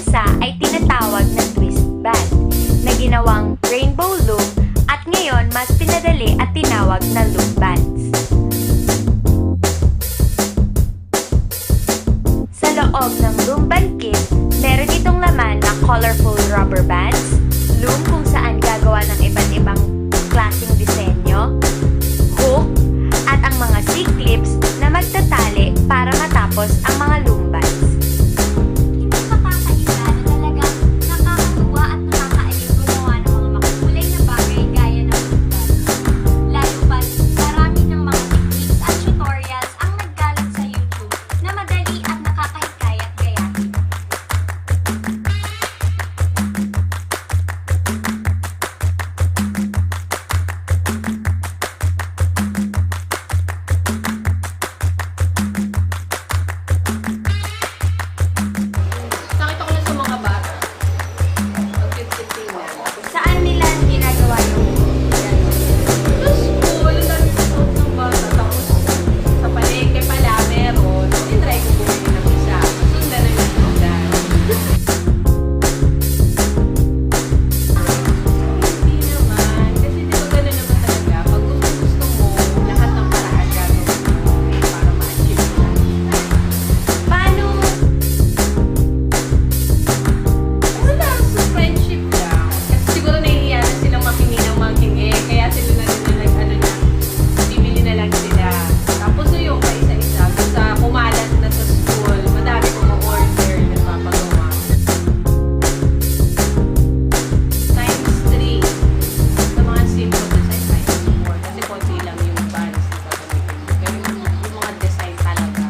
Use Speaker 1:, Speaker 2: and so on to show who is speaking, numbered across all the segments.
Speaker 1: bansa ay tinatawag na twist band na ginawang rainbow loom at ngayon mas pinadali at tinawag na loop bands. Sa loob ng loom band kit, meron itong laman na colorful rubber bands, loom kung saan gagawa ng iba't ibang klaseng disenyo, hook, at ang mga C-clips na magtatali para matapos ang mga loom bands. Hindi makakaiba na talagang nakakatuwa at nakakaaliw gumawa ng mga makukulay na bagay gaya ng loom bands. Lalo pa't marami ng mga techniques at tutorials ang nagkalat sa YouTube na madali at nakakahikayat gayahin.
Speaker 2: Nakita ko lang sa mga bata. Pag-tip-tipin na.
Speaker 1: Saan nila ginagawa yung
Speaker 2: Sa school, ang dami ng suot ng bata. Tapos, sa palengke pala, meron. Tinry ko bumili ng isa. Sundan na yung sundan. Hindi naman. Kasi di ba gano'n naman talaga? Pag gusto mo, lahat ng paraan gagawin mo para ma-achieve mo.
Speaker 1: paano
Speaker 2: Wala, sa friendship lang. Kasi siguro nahihiya na silang makingi ng manghingi. Kaya sila na rin na nag-ano na, bibili na lang sila. Tapos so yung isa-isa, basta kumalat na sa school, madami order nagpapagawa. Times 3. Sa mga simple design, times 4. Kasi konti lang yung bands na gagamitin. Pero yung mga design talaga,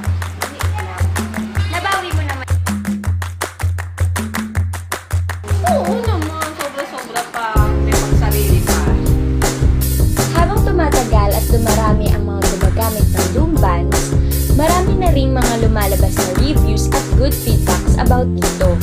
Speaker 2: hindi lang.
Speaker 1: nabawi mo naman?
Speaker 2: Oo naman, sobra-sobra pa. May pangsarili pa.
Speaker 1: Habang tumatagal at dumarami ang mga gumagamit ng loom bands, marami na ring mga lumalabas na reviews at good feedbacks about dito.